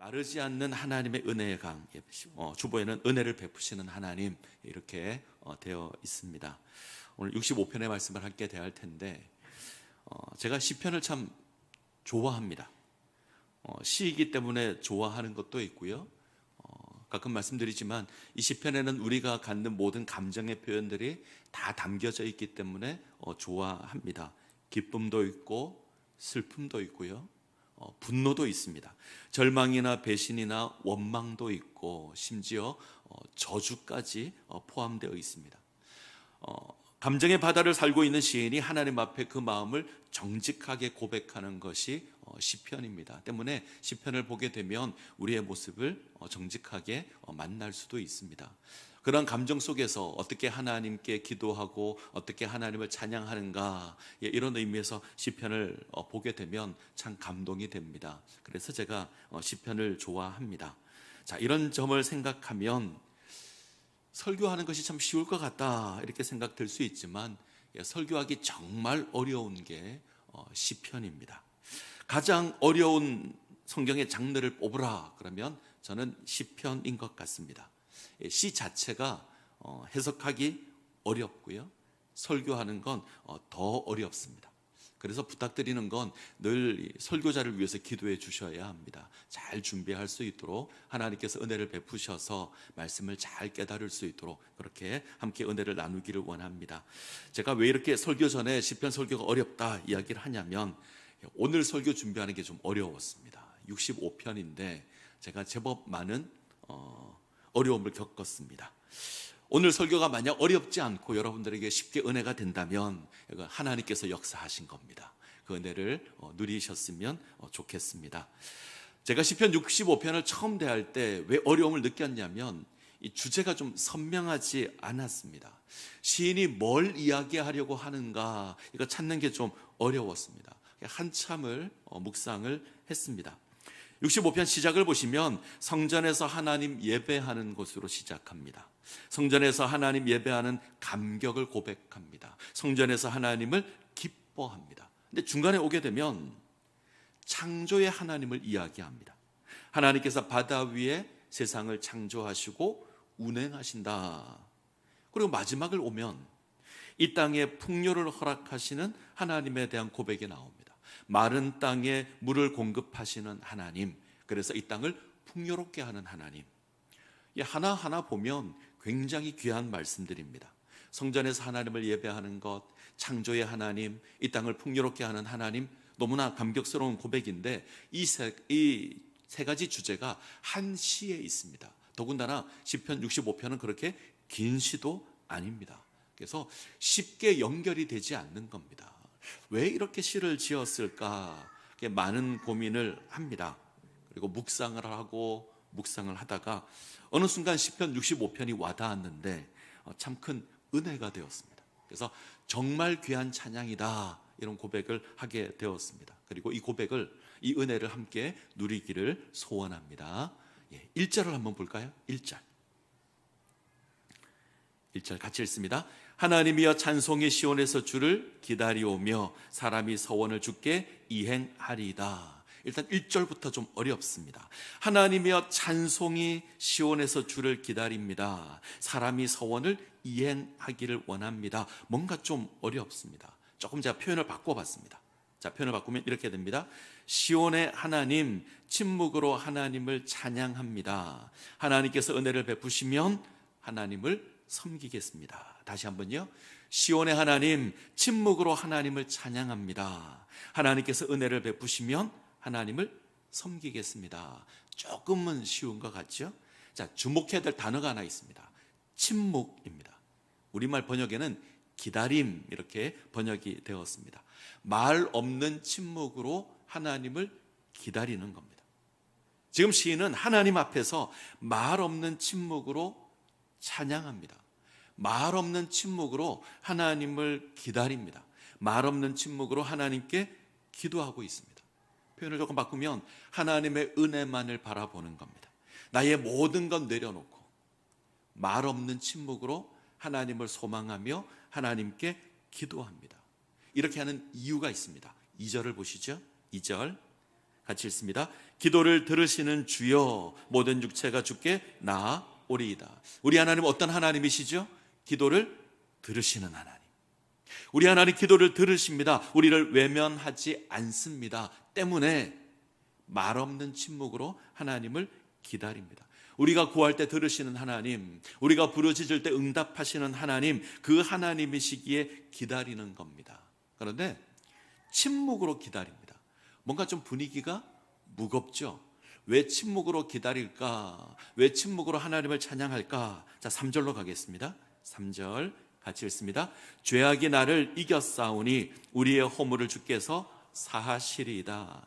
마르지 않는 하나님의 은혜의 강, 주보에는 은혜를 베푸시는 하나님 이렇게 되어 있습니다. 오늘 65편의 말씀을 함께 대할 텐데 제가 시편을 참 좋아합니다. 시이기 때문에 좋아하는 것도 있고요. 가끔 말씀드리지만 이 시편에는 우리가 갖는 모든 감정의 표현들이 다 담겨져 있기 때문에 좋아합니다. 기쁨도 있고 슬픔도 있고요. 분노도 있습니다. 절망이나 배신이나 원망도 있고 심지어 저주까지 포함되어 있습니다. 감정의 바다를 살고 있는 시인이 하나님 앞에 그 마음을 정직하게 고백하는 것이 시편입니다. 때문에 시편을 보게 되면 우리의 모습을 정직하게 만날 수도 있습니다. 그런 감정 속에서 어떻게 하나님께 기도하고 어떻게 하나님을 찬양하는가, 이런 의미에서 시편을 보게 되면 참 감동이 됩니다. 그래서 제가 시편을 좋아합니다. 자, 이런 점을 생각하면 설교하는 것이 참 쉬울 것 같다 이렇게 생각될 수 있지만 설교하기 정말 어려운 게 시편입니다. 가장 어려운 성경의 장르를 뽑으라 그러면 저는 시편인 것 같습니다. 시 자체가 해석하기 어렵고요, 설교하는 건 더 어렵습니다. 그래서 부탁드리는 건 늘 설교자를 위해서 기도해 주셔야 합니다. 잘 준비할 수 있도록 하나님께서 은혜를 베푸셔서 말씀을 잘 깨달을 수 있도록 그렇게 함께 은혜를 나누기를 원합니다. 제가 왜 이렇게 설교 전에 시편 설교가 어렵다 이야기를 하냐면 오늘 설교 준비하는 게 좀 어려웠습니다. 65편인데 제가 제법 많은 어려움을 겪었습니다. 오늘 설교가 만약 어렵지 않고 여러분들에게 쉽게 은혜가 된다면 하나님께서 역사하신 겁니다. 그 은혜를 누리셨으면 좋겠습니다. 제가 시편 65편을 처음 대할 때 왜 어려움을 느꼈냐면 이 주제가 좀 선명하지 않았습니다. 시인이 뭘 이야기하려고 하는가 이거 찾는 게 좀 어려웠습니다. 한참을 묵상을 했습니다. 65편 시작을 보시면 성전에서 하나님 예배하는 곳으로 시작합니다. 성전에서 하나님 예배하는 감격을 고백합니다. 성전에서 하나님을 기뻐합니다. 근데 중간에 오게 되면 창조의 하나님을 이야기합니다. 하나님께서 바다 위에 세상을 창조하시고 운행하신다. 그리고 마지막을 오면 이 땅에 풍요를 허락하시는 하나님에 대한 고백이 나옵니다. 마른 땅에 물을 공급하시는 하나님, 그래서 이 땅을 풍요롭게 하는 하나님. 하나하나 보면 굉장히 귀한 말씀들입니다. 성전에서 하나님을 예배하는 것, 창조의 하나님, 이 땅을 풍요롭게 하는 하나님, 너무나 감격스러운 고백인데 이 세 가지 주제가 한 시에 있습니다. 더군다나 시편 65편은 그렇게 긴 시도 아닙니다. 그래서 쉽게 연결이 되지 않는 겁니다. 왜 이렇게 시를 지었을까? 많은 고민을 합니다. 그리고 묵상을 하고 묵상을 하다가 어느 순간 시편 65편이 와닿았는데 참 큰 은혜가 되었습니다. 그래서 정말 귀한 찬양이다 이런 고백을 하게 되었습니다. 그리고 이 고백을, 이 은혜를 함께 누리기를 소원합니다. 1절을 한번 볼까요? 1절 같이 읽습니다. 하나님이여 찬송이 시온에서 주를 기다리오며 사람이 서원을 주께 이행하리이다. 일단 1절부터 좀 어렵습니다. 하나님이여 찬송이 시온에서 주를 기다립니다. 사람이 서원을 이행하기를 원합니다. 뭔가 좀 어렵습니다. 조금 제가 표현을 바꿔봤습니다. 자, 표현을 바꾸면 이렇게 됩니다. 시온의 하나님, 침묵으로 하나님을 찬양합니다. 하나님께서 은혜를 베푸시면 하나님을 섬기겠습니다. 다시 한번요. 시온의 하나님, 침묵으로 하나님을 찬양합니다. 하나님께서 은혜를 베푸시면 하나님을 섬기겠습니다. 조금은 쉬운 것 같죠? 자, 주목해야 될 단어가 하나 있습니다. 침묵입니다. 우리말 번역에는 기다림 이렇게 번역이 되었습니다. 말 없는 침묵으로 하나님을 기다리는 겁니다. 지금 시인은 하나님 앞에서 말 없는 침묵으로 찬양합니다. 말 없는 침묵으로 하나님을 기다립니다. 말 없는 침묵으로 하나님께 기도하고 있습니다. 표현을 조금 바꾸면 하나님의 은혜만을 바라보는 겁니다. 나의 모든 건 내려놓고 말 없는 침묵으로 하나님을 소망하며 하나님께 기도합니다. 이렇게 하는 이유가 있습니다. 2절을 보시죠. 2절 같이 읽습니다. 기도를 들으시는 주여 모든 육체가 주께 나아오리이다. 우리 하나님 어떤 하나님이시죠? 기도를 들으시는 하나님. 우리 하나님 기도를 들으십니다. 우리를 외면하지 않습니다. 때문에 말없는 침묵으로 하나님을 기다립니다. 우리가 구할 때 들으시는 하나님, 우리가 부르짖을 때 응답하시는 하나님, 그 하나님이시기에 기다리는 겁니다. 그런데 침묵으로 기다립니다. 뭔가 좀 분위기가 무겁죠? 왜 침묵으로 기다릴까? 왜 침묵으로 하나님을 찬양할까? 자, 3절로 가겠습니다. 3절 같이 읽습니다. 죄악이 나를 이겼사오니 우리의 허물을 주께서 사하시리이다.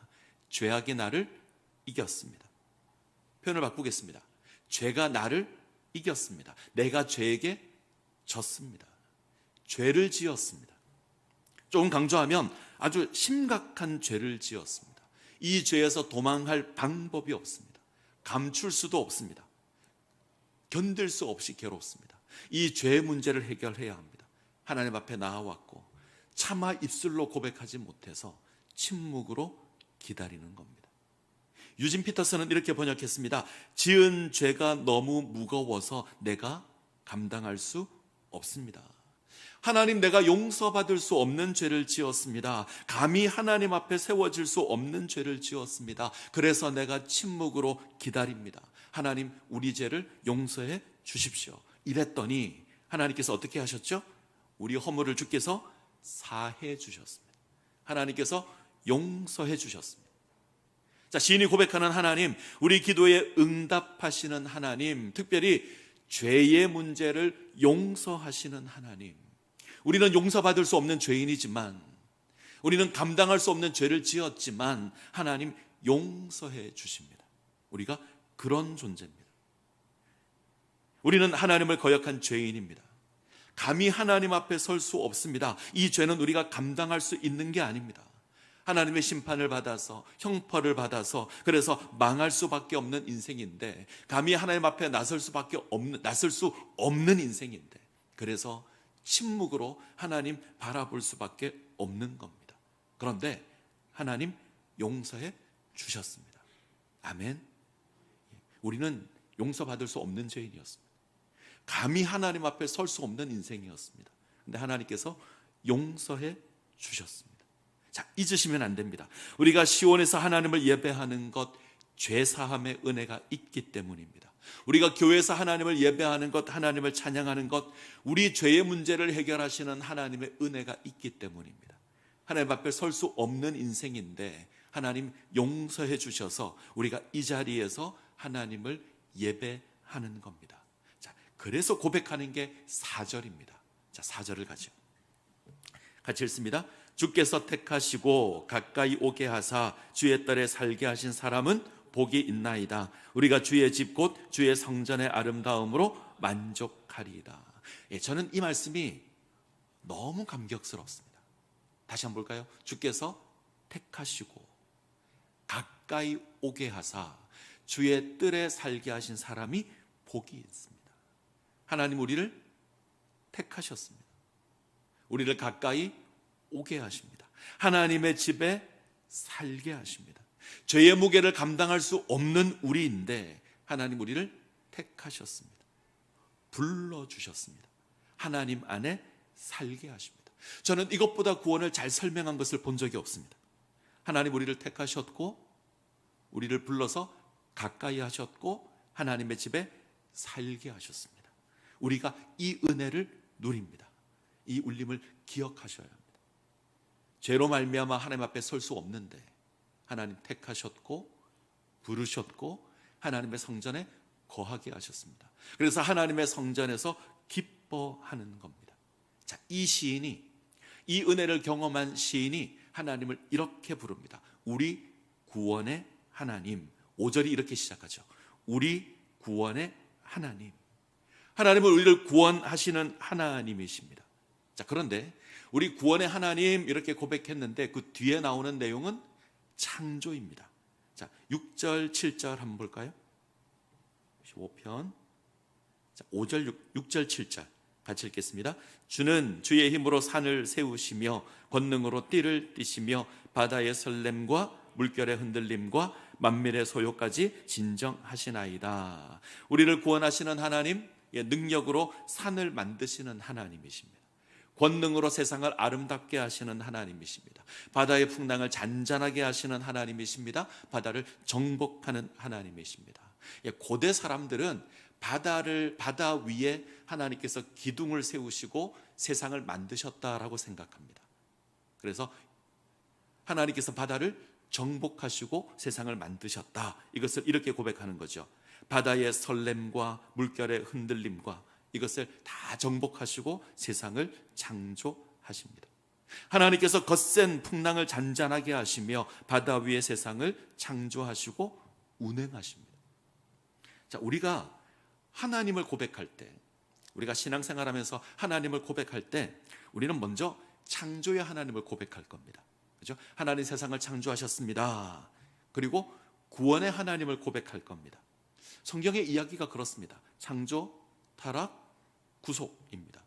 죄악이 나를 이겼습니다. 표현을 바꾸겠습니다. 죄가 나를 이겼습니다. 내가 죄에게 졌습니다. 죄를 지었습니다. 조금 강조하면 아주 심각한 죄를 지었습니다. 이 죄에서 도망할 방법이 없습니다. 감출 수도 없습니다. 견딜 수 없이 괴롭습니다. 이 죄의 문제를 해결해야 합니다. 하나님 앞에 나아왔고 차마 입술로 고백하지 못해서 침묵으로 기다리는 겁니다. 유진 피터슨은 이렇게 번역했습니다. 지은 죄가 너무 무거워서 내가 감당할 수 없습니다. 하나님, 내가 용서받을 수 없는 죄를 지었습니다. 감히 하나님 앞에 세워질 수 없는 죄를 지었습니다. 그래서 내가 침묵으로 기다립니다. 하나님, 우리 죄를 용서해 주십시오. 이랬더니 하나님께서 어떻게 하셨죠? 우리 허물을 주께서 사해 주셨습니다. 하나님께서 용서해 주셨습니다. 자, 시인이 고백하는 하나님, 우리 기도에 응답하시는 하나님, 특별히 죄의 문제를 용서하시는 하나님. 우리는 용서받을 수 없는 죄인이지만, 우리는 감당할 수 없는 죄를 지었지만 하나님 용서해 주십니다. 우리가 그런 존재입니다. 우리는 하나님을 거역한 죄인입니다. 감히 하나님 앞에 설 수 없습니다. 이 죄는 우리가 감당할 수 있는 게 아닙니다. 하나님의 심판을 받아서, 형벌을 받아서, 그래서 망할 수밖에 없는 인생인데, 감히 하나님 앞에 나설 수 없는 인생인데, 그래서 침묵으로 하나님 바라볼 수밖에 없는 겁니다. 그런데 하나님 용서해 주셨습니다. 아멘. 우리는 용서받을 수 없는 죄인이었습니다. 감히 하나님 앞에 설 수 없는 인생이었습니다. 그런데 하나님께서 용서해 주셨습니다. 자, 잊으시면 안 됩니다. 우리가 시온에서 하나님을 예배하는 것, 죄사함의 은혜가 있기 때문입니다. 우리가 교회에서 하나님을 예배하는 것, 하나님을 찬양하는 것, 우리 죄의 문제를 해결하시는 하나님의 은혜가 있기 때문입니다. 하나님 앞에 설 수 없는 인생인데 하나님 용서해 주셔서 우리가 이 자리에서 하나님을 예배하는 겁니다. 자, 그래서 고백하는 게 4절입니다. 자, 4절을 같이 읽습니다. 주께서 택하시고 가까이 오게 하사 주의 뜰에 살게 하신 사람은 복이 있나이다. 우리가 주의 집 곧 주의 성전의 아름다움으로 만족하리이다. 저는 이 말씀이 너무 감격스럽습니다. 다시 한번 볼까요? 주께서 택하시고 가까이 오게 하사 주의 뜰에 살게 하신 사람이 복이 있습니다. 하나님 우리를 택하셨습니다. 우리를 가까이 오게 하십니다. 하나님의 집에 살게 하십니다. 죄의 무게를 감당할 수 없는 우리인데 하나님 우리를 택하셨습니다. 불러주셨습니다. 하나님 안에 살게 하십니다. 저는 이것보다 구원을 잘 설명한 것을 본 적이 없습니다. 하나님 우리를 택하셨고 우리를 불러서 가까이 하셨고 하나님의 집에 살게 하셨습니다. 우리가 이 은혜를 누립니다. 이 울림을 기억하셔야 합니다. 죄로 말미암아 하나님 앞에 설 수 없는데 하나님 택하셨고 부르셨고 하나님의 성전에 거하게 하셨습니다. 그래서 하나님의 성전에서 기뻐하는 겁니다. 자, 이 시인이, 이 은혜를 경험한 시인이 하나님을 이렇게 부릅니다. 우리 구원의 하나님. 5절이 이렇게 시작하죠. 우리 구원의 하나님. 하나님은 우리를 구원하시는 하나님이십니다. 자, 그런데 우리 구원의 하나님 이렇게 고백했는데 그 뒤에 나오는 내용은 창조입니다. 자, 6절, 7절 한번 볼까요? 15편. 자, 5절, 6절, 7절 같이 읽겠습니다. 주는 주의 힘으로 산을 세우시며 권능으로 띠를 띠시며 바다의 설렘과 물결의 흔들림과 만민의 소요까지 진정하시나이다. 우리를 구원하시는 하나님, 능력으로 산을 만드시는 하나님이십니다. 권능으로 세상을 아름답게 하시는 하나님이십니다. 바다의 풍랑을 잔잔하게 하시는 하나님이십니다. 바다를 정복하는 하나님이십니다. 고대 사람들은 바다 위에 하나님께서 기둥을 세우시고 세상을 만드셨다라고 생각합니다. 그래서 하나님께서 바다를 정복하시고 세상을 만드셨다, 이것을 이렇게 고백하는 거죠. 바다의 설렘과 물결의 흔들림과 이것을 다 정복하시고 세상을 창조하십니다. 하나님께서 거센 풍랑을 잔잔하게 하시며 바다 위의 세상을 창조하시고 운행하십니다. 자, 우리가 하나님을 고백할 때, 우리가 신앙생활하면서 하나님을 고백할 때 우리는 먼저 창조의 하나님을 고백할 겁니다. 그죠? 하나님 세상을 창조하셨습니다. 그리고 구원의 하나님을 고백할 겁니다. 성경의 이야기가 그렇습니다. 창조, 타락, 구속입니다.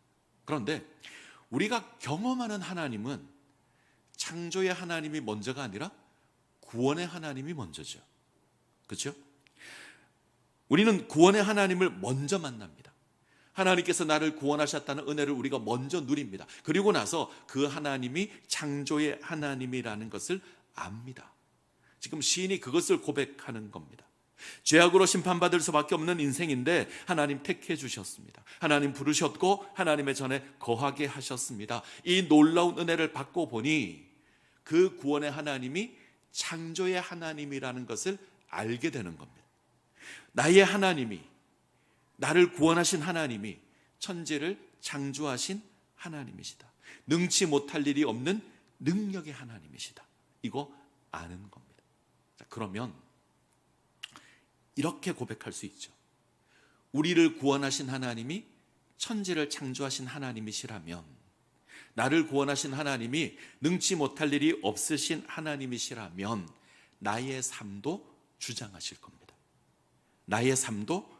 그런데 우리가 경험하는 하나님은 창조의 하나님이 먼저가 아니라 구원의 하나님이 먼저죠. 그렇죠? 우리는 구원의 하나님을 먼저 만납니다. 하나님께서 나를 구원하셨다는 은혜를 우리가 먼저 누립니다. 그리고 나서 그 하나님이 창조의 하나님이라는 것을 압니다. 지금 시인이 그것을 고백하는 겁니다. 죄악으로 심판받을 수밖에 없는 인생인데 하나님 택해 주셨습니다. 하나님 부르셨고 하나님의 전에 거하게 하셨습니다. 이 놀라운 은혜를 받고 보니 그 구원의 하나님이 창조의 하나님이라는 것을 알게 되는 겁니다. 나의 하나님이, 나를 구원하신 하나님이 천지를 창조하신 하나님이시다. 능치 못할 일이 없는 능력의 하나님이시다. 이거 아는 겁니다. 자, 그러면 이렇게 고백할 수 있죠. 우리를 구원하신 하나님이 천지를 창조하신 하나님이시라면, 나를 구원하신 하나님이 능치 못할 일이 없으신 하나님이시라면 나의 삶도 주장하실 겁니다. 나의 삶도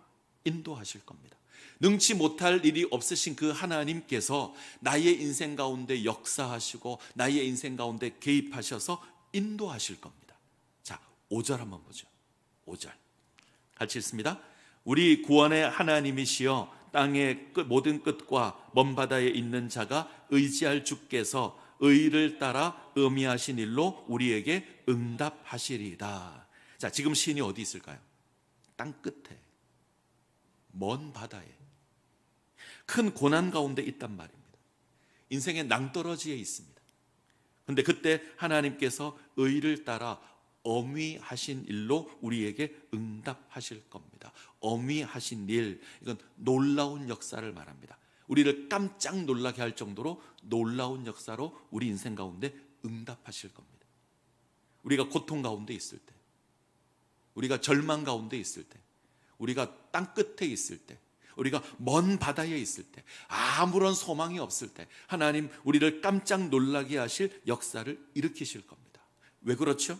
인도하실 겁니다. 능치 못할 일이 없으신 그 하나님께서 나의 인생 가운데 역사하시고 나의 인생 가운데 개입하셔서 인도하실 겁니다. 자, 5절 한번 보죠. 5절 같이 읽습니다. 우리 구원의 하나님이시여 땅의 모든 끝과 먼 바다에 있는 자가 의지할 주께서 의를 따라 의미하신 일로 우리에게 응답하시리이다. 자, 지금 시인이 어디 있을까요? 땅 끝에, 먼 바다에, 큰 고난 가운데 있단 말입니다. 인생의 낭떠러지에 있습니다. 그런데 그때 하나님께서 의를 따라 어미하신 일로 우리에게 응답하실 겁니다. 어미하신 일, 이건 놀라운 역사를 말합니다. 우리를 깜짝 놀라게 할 정도로 놀라운 역사로 우리 인생 가운데 응답하실 겁니다. 우리가 고통 가운데 있을 때, 우리가 절망 가운데 있을 때, 우리가 땅 끝에 있을 때, 우리가 먼 바다에 있을 때, 아무런 소망이 없을 때 하나님 우리를 깜짝 놀라게 하실 역사를 일으키실 겁니다. 왜 그렇죠?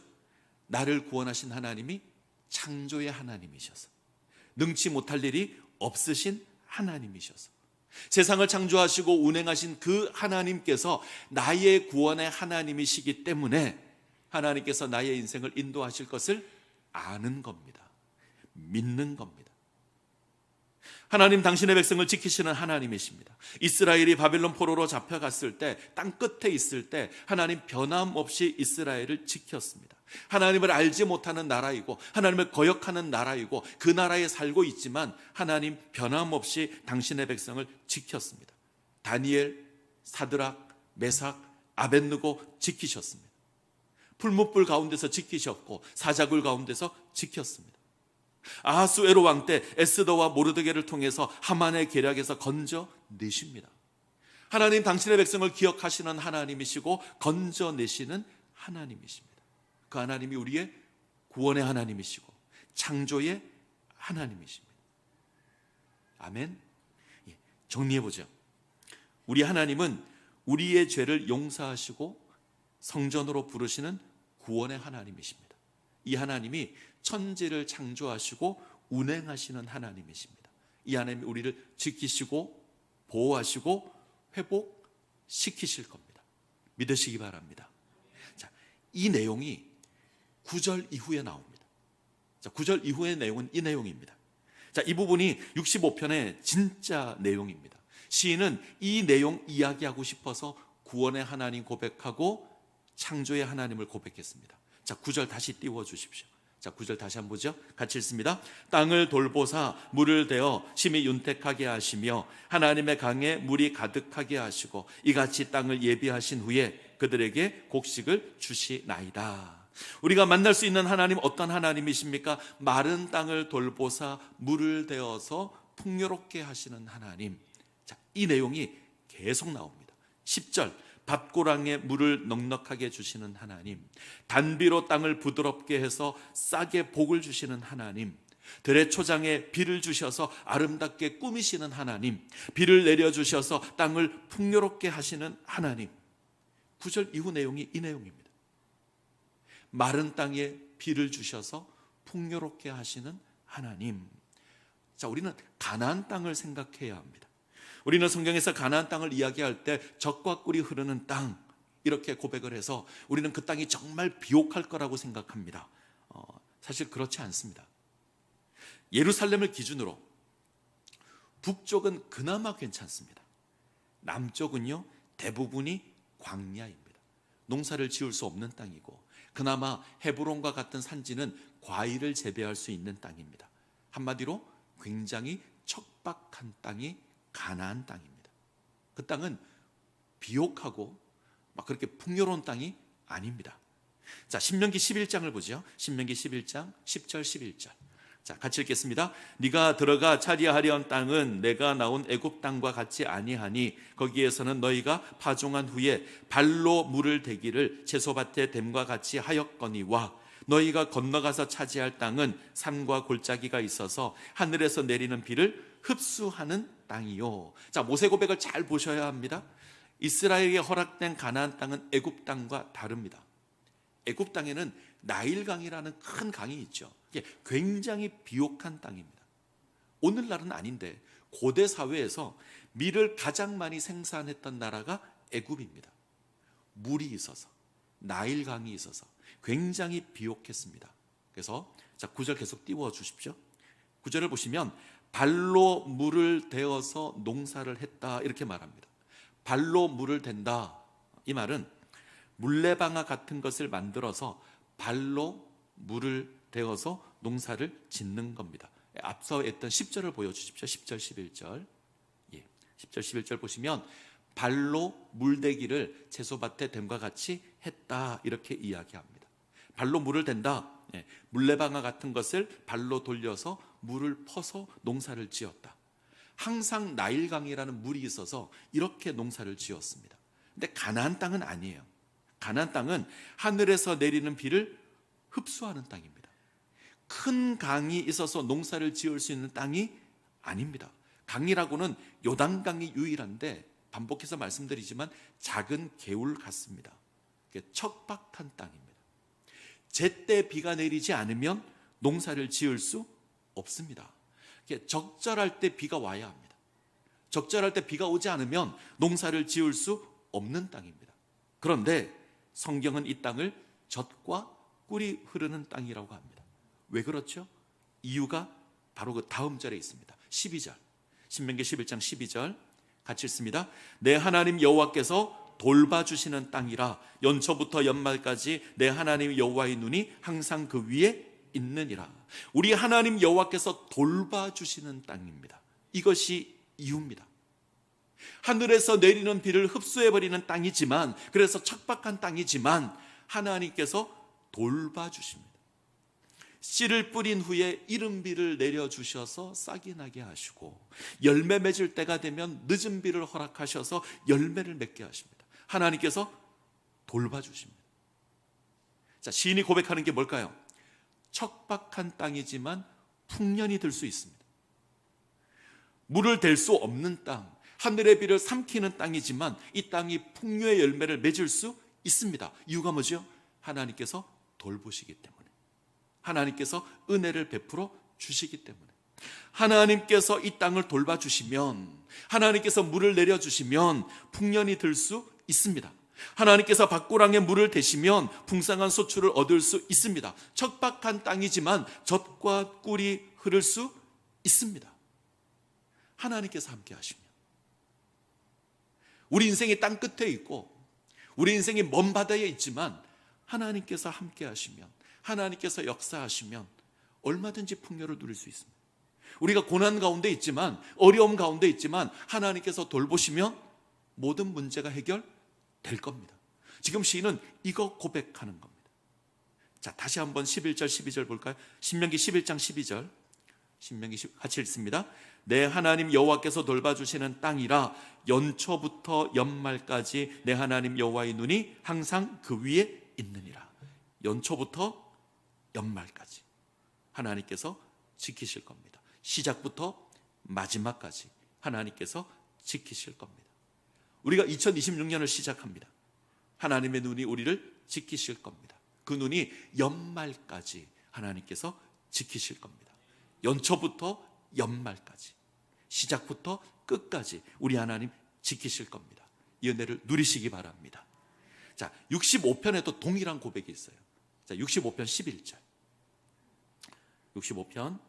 나를 구원하신 하나님이 창조의 하나님이셔서, 능치 못할 일이 없으신 하나님이셔서, 세상을 창조하시고 운행하신 그 하나님께서 나의 구원의 하나님이시기 때문에 하나님께서 나의 인생을 인도하실 것을 아는 겁니다. 믿는 겁니다. 하나님 당신의 백성을 지키시는 하나님이십니다. 이스라엘이 바벨론 포로로 잡혀갔을 때, 땅 끝에 있을 때 하나님 변함없이 이스라엘을 지켰습니다. 하나님을 알지 못하는 나라이고 하나님을 거역하는 나라이고 그 나라에 살고 있지만 하나님 변함없이 당신의 백성을 지켰습니다. 다니엘, 사드락, 메삭, 아벳느고 지키셨습니다. 풀무불 가운데서 지키셨고 사자굴 가운데서 지켰습니다. 아하수에로 왕 때 에스더와 모르드게를 통해서 하만의 계략에서 건져내십니다. 하나님 당신의 백성을 기억하시는 하나님이시고 건져내시는 하나님이십니다. 그 하나님이 우리의 구원의 하나님이시고 창조의 하나님이십니다. 아멘. 정리해보죠. 우리 하나님은 우리의 죄를 용서하시고 성전으로 부르시는 구원의 하나님이십니다. 이 하나님이 천지를 창조하시고 운행하시는 하나님이십니다. 이 하나님이 우리를 지키시고 보호하시고 회복시키실 겁니다. 믿으시기 바랍니다. 자, 이 내용이 9절 이후에 나옵니다. 자, 9절 이후의 내용은 이 내용입니다. 자, 이 부분이 65편의 진짜 내용입니다. 시인은 이 내용 이야기하고 싶어서 구원의 하나님 고백하고 창조의 하나님을 고백했습니다. 자, 9절 다시 띄워 주십시오. 자, 9절 다시 한번 보죠. 같이 읽습니다. 땅을 돌보사 물을 대어 심히 윤택하게 하시며 하나님의 강에 물이 가득하게 하시고 이같이 땅을 예비하신 후에 그들에게 곡식을 주시나이다. 우리가 만날 수 있는 하나님 어떤 하나님이십니까? 마른 땅을 돌보사 물을 대어서 풍요롭게 하시는 하나님. 자, 이 내용이 계속 나옵니다. 10절 밭고랑에 물을 넉넉하게 주시는 하나님, 단비로 땅을 부드럽게 해서 싹에 복을 주시는 하나님, 들의 초장에 비를 주셔서 아름답게 꾸미시는 하나님, 비를 내려주셔서 땅을 풍요롭게 하시는 하나님. 9절 이후 내용이 이 내용입니다. 마른 땅에 비를 주셔서 풍요롭게 하시는 하나님. 자, 우리는 가나안 땅을 생각해야 합니다. 우리는 성경에서 가나안 땅을 이야기할 때 젖과 꿀이 흐르는 땅 이렇게 고백을 해서 우리는 그 땅이 정말 비옥할 거라고 생각합니다. 사실 그렇지 않습니다. 예루살렘을 기준으로 북쪽은 그나마 괜찮습니다. 남쪽은요 대부분이 광야입니다. 농사를 지을 수 없는 땅이고 그나마 헤브론과 같은 산지는 과일을 재배할 수 있는 땅입니다. 한마디로 굉장히 척박한 땅이 가나안 땅입니다. 그 땅은 비옥하고 막 그렇게 풍요로운 땅이 아닙니다. 자, 신명기 11장을 보죠. 신명기 11장 10절 11절. 자, 같이 읽겠습니다. 네가 들어가 차지하려는 땅은 내가 나온 애굽 땅과 같지 아니하니 거기에서는 너희가 파종한 후에 발로 물을 대기를 채소밭에 댐과 같이 하였거니와 너희가 건너가서 차지할 땅은 산과 골짜기가 있어서 하늘에서 내리는 비를 흡수하는 땅이요. 자, 모세 고백을 잘 보셔야 합니다. 이스라엘에게 허락된 가나안 땅은 애굽 땅과 다릅니다. 애굽 땅에는 나일강이라는 큰 강이 있죠. 이게 굉장히 비옥한 땅입니다. 오늘날은 아닌데 고대 사회에서 밀을 가장 많이 생산했던 나라가 애굽입니다. 물이 있어서 나일강이 있어서 굉장히 비옥했습니다. 그래서 자, 9절 계속 띄워 주십시오. 9절을 보시면 발로 물을 대어서 농사를 했다 이렇게 말합니다. 발로 물을 댄다. 이 말은 물레방아 같은 것을 만들어서 발로 물을 대어서 농사를 짓는 겁니다. 앞서 했던 10절을 보여주십시오. 10절 11절. 10절 11절 보시면 발로 물대기를 채소밭에 댐과 같이 했다 이렇게 이야기합니다. 발로 물을 댄다. 물레방아 같은 것을 발로 돌려서 물을 퍼서 농사를 지었다. 항상 나일강이라는 물이 있어서 이렇게 농사를 지었습니다. 근데 가나안 땅은 아니에요. 가나안 땅은 하늘에서 내리는 비를 흡수하는 땅입니다. 큰 강이 있어서 농사를 지을 수 있는 땅이 아닙니다. 강이라고는 요단강이 유일한데 반복해서 말씀드리지만 작은 개울 같습니다. 척박한 땅입니다. 제때 비가 내리지 않으면 농사를 지을 수 없습니다. 적절할 때 비가 와야 합니다. 적절할 때 비가 오지 않으면 농사를 지을 수 없는 땅입니다. 그런데 성경은 이 땅을 젖과 꿀이 흐르는 땅이라고 합니다. 왜 그렇죠? 이유가 바로 그 다음 절에 있습니다. 12절. 신명기 11장 12절 같이 읽습니다. 내 하나님 여호와께서 돌봐주시는 땅이라 연초부터 연말까지 내 하나님 여호와의 눈이 항상 그 위에 있느니라. 우리 하나님 여호와께서 돌봐주시는 땅입니다. 이것이 이유입니다. 하늘에서 내리는 비를 흡수해버리는 땅이지만, 그래서 척박한 땅이지만 하나님께서 돌봐주십니다. 씨를 뿌린 후에 이른 비를 내려주셔서 싹이 나게 하시고 열매 맺을 때가 되면 늦은 비를 허락하셔서 열매를 맺게 하십니다. 하나님께서 돌봐주십니다. 자, 시인이 고백하는 게 뭘까요? 척박한 땅이지만 풍년이 들 수 있습니다. 물을 댈 수 없는 땅, 하늘의 비를 삼키는 땅이지만 이 땅이 풍요의 열매를 맺을 수 있습니다. 이유가 뭐죠? 하나님께서 돌보시기 때문에, 하나님께서 은혜를 베풀어 주시기 때문에, 하나님께서 이 땅을 돌봐주시면, 하나님께서 물을 내려주시면 풍년이 들 수 있습니다. 하나님께서 밭고랑에 물을 대시면 풍성한 소출을 얻을 수 있습니다. 척박한 땅이지만 젖과 꿀이 흐를 수 있습니다. 하나님께서 함께 하시면. 우리 인생이 땅 끝에 있고 우리 인생이 먼 바다에 있지만 하나님께서 함께 하시면, 하나님께서 역사하시면 얼마든지 풍요를 누릴 수 있습니다. 우리가 고난 가운데 있지만, 어려움 가운데 있지만 하나님께서 돌보시면 모든 문제가 해결될 겁니다. 지금 시인은 이거 고백하는 겁니다. 자, 다시 한번 11절 12절 볼까요? 신명기 11장 12절. 같이 읽습니다. 내 하나님 여호와께서 돌봐주시는 땅이라 연초부터 연말까지 내 하나님 여호와의 눈이 항상 그 위에 있느니라. 연초부터 연말까지 하나님께서 지키실 겁니다. 시작부터 마지막까지 하나님께서 지키실 겁니다. 우리가 2026년을 시작합니다. 하나님의 눈이 우리를 지키실 겁니다. 그 눈이 연말까지 하나님께서 지키실 겁니다. 연초부터 연말까지, 시작부터 끝까지 우리 하나님 지키실 겁니다. 이 은혜를 누리시기 바랍니다. 자, 65편에도 동일한 고백이 있어요. 자, 65편 11절. 65편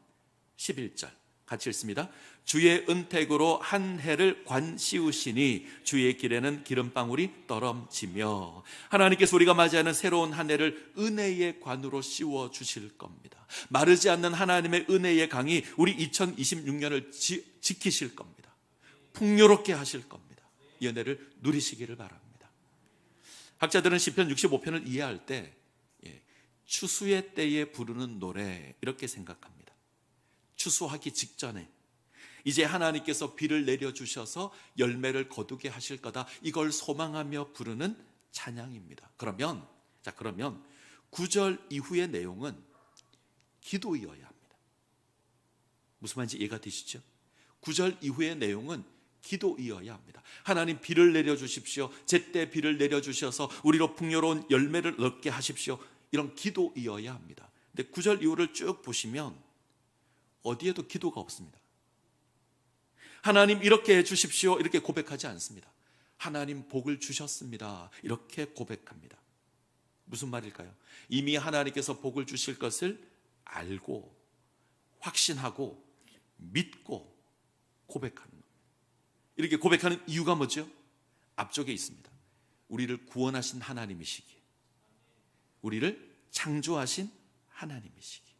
11절 같이 읽습니다. 주의 은택으로 한 해를 관 씌우시니 주의 길에는 기름방울이 떨어지며. 하나님께서 우리가 맞이하는 새로운 한 해를 은혜의 관으로 씌워 주실 겁니다. 마르지 않는 하나님의 은혜의 강이 우리 2026년을 지키실 겁니다. 풍요롭게 하실 겁니다. 이 은혜를 누리시기를 바랍니다. 학자들은 시편 65편을 이해할 때 추수의 때에 부르는 노래 이렇게 생각합니다. 추수하기 직전에 이제 하나님께서 비를 내려주셔서 열매를 거두게 하실 거다, 이걸 소망하며 부르는 찬양입니다. 그러면 9절 이후의 내용은 기도이어야 합니다. 무슨 말인지 이해가 되시죠? 9절 이후의 내용은 기도이어야 합니다. 하나님 비를 내려주십시오. 제때 비를 내려주셔서 우리로 풍요로운 열매를 얻게 하십시오. 이런 기도이어야 합니다. 근데 9절 이후를 쭉 보시면 어디에도 기도가 없습니다. 하나님 이렇게 해주십시오 이렇게 고백하지 않습니다. 하나님 복을 주셨습니다 이렇게 고백합니다. 무슨 말일까요? 이미 하나님께서 복을 주실 것을 알고 확신하고 믿고 고백하는 겁니다. 이렇게 고백하는 이유가 뭐죠? 앞쪽에 있습니다. 우리를 구원하신 하나님이시기에, 우리를 창조하신 하나님이시기에,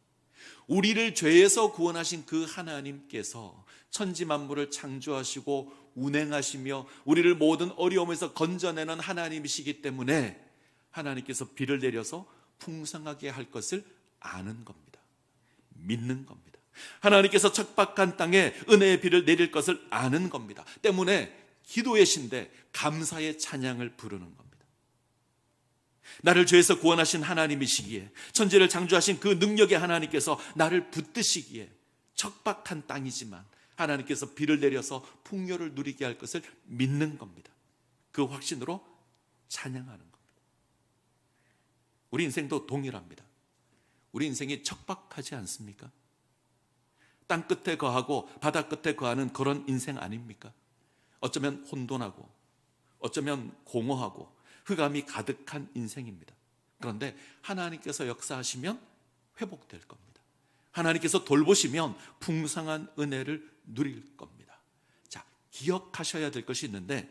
우리를 죄에서 구원하신 그 하나님께서 천지 만물을 창조하시고 운행하시며 우리를 모든 어려움에서 건져내는 하나님이시기 때문에 하나님께서 비를 내려서 풍성하게 할 것을 아는 겁니다. 믿는 겁니다. 하나님께서 척박한 땅에 은혜의 비를 내릴 것을 아는 겁니다. 때문에 기도의 신대 감사의 찬양을 부르는 겁니다. 나를 죄에서 구원하신 하나님이시기에, 천지를 창조하신 그 능력의 하나님께서 나를 붙드시기에 척박한 땅이지만 하나님께서 비를 내려서 풍요를 누리게 할 것을 믿는 겁니다. 그 확신으로 찬양하는 겁니다. 우리 인생도 동일합니다. 우리 인생이 척박하지 않습니까? 땅 끝에 거하고 바다 끝에 거하는 그런 인생 아닙니까? 어쩌면 혼돈하고 어쩌면 공허하고 흑암이 가득한 인생입니다. 그런데 하나님께서 역사하시면 회복될 겁니다. 하나님께서 돌보시면 풍성한 은혜를 누릴 겁니다. 자, 기억하셔야 될 것이 있는데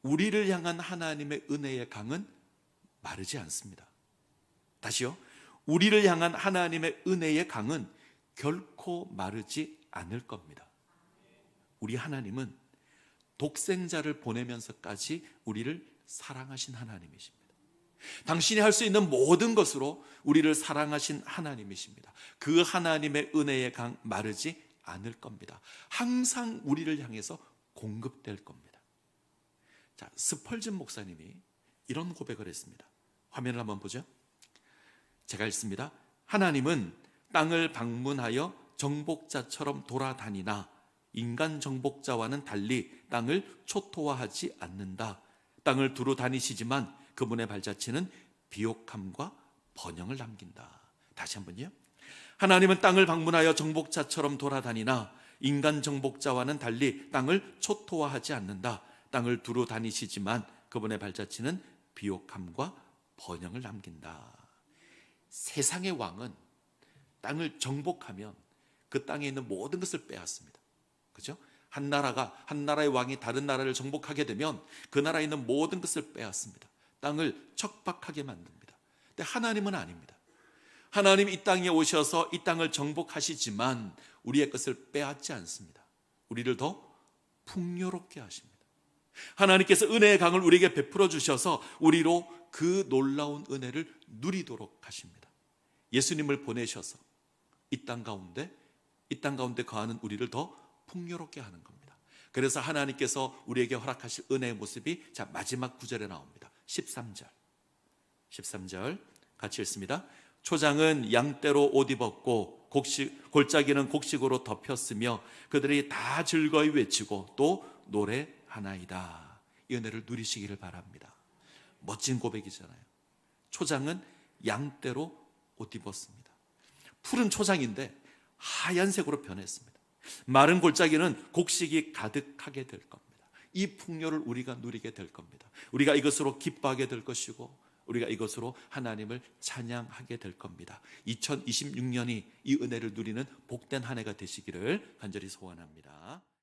우리를 향한 하나님의 은혜의 강은 마르지 않습니다. 다시요. 우리를 향한 하나님의 은혜의 강은 결코 마르지 않을 겁니다. 우리 하나님은 독생자를 보내면서까지 우리를 사랑하신 하나님이십니다. 당신이 할 수 있는 모든 것으로 우리를 사랑하신 하나님이십니다. 그 하나님의 은혜의 강 마르지 않을 겁니다. 항상 우리를 향해서 공급될 겁니다. 자, 스펄전 목사님이 이런 고백을 했습니다. 화면을 한번 보죠. 제가 읽습니다. 하나님은 땅을 방문하여 정복자처럼 돌아다니나 인간 정복자와는 달리 땅을 초토화하지 않는다. 땅을 두루 다니시지만 그분의 발자취는 비옥함과 번영을 남긴다. 다시 한번요. 하나님은 땅을 방문하여 정복자처럼 돌아다니나 인간 정복자와는 달리 땅을 초토화하지 않는다. 땅을 두루 다니시지만 그분의 발자취는 비옥함과 번영을 남긴다. 세상의 왕은 땅을 정복하면 그 땅에 있는 모든 것을 빼앗습니다. 그죠? 한 나라의 왕이 다른 나라를 정복하게 되면 그 나라에 있는 모든 것을 빼앗습니다. 땅을 척박하게 만듭니다. 근데 하나님은 아닙니다. 하나님 이 땅에 오셔서 이 땅을 정복하시지만 우리의 것을 빼앗지 않습니다. 우리를 더 풍요롭게 하십니다. 하나님께서 은혜의 강을 우리에게 베풀어 주셔서 우리로 그 놀라운 은혜를 누리도록 하십니다. 예수님을 보내셔서 이 땅 가운데 거하는 우리를 더 풍요롭게 하는 겁니다. 그래서 하나님께서 우리에게 허락하실 은혜의 모습이 마지막 구절에 나옵니다. 13절 같이 읽습니다. 초장은 양떼로 옷 입었고 골짜기는 곡식으로 덮였으며 그들이 다 즐거이 외치고 또 노래하나이다. 이 은혜를 누리시기를 바랍니다. 멋진 고백이잖아요. 초장은 양떼로 옷 입었습니다. 푸른 초장인데 하얀색으로 변했습니다. 마른 골짜기는 곡식이 가득하게 될 겁니다. 이 풍요를 우리가 누리게 될 겁니다. 우리가 이것으로 기뻐하게 될 것이고 우리가 이것으로 하나님을 찬양하게 될 겁니다. 2026년이 이 은혜를 누리는 복된 한 해가 되시기를 간절히 소원합니다.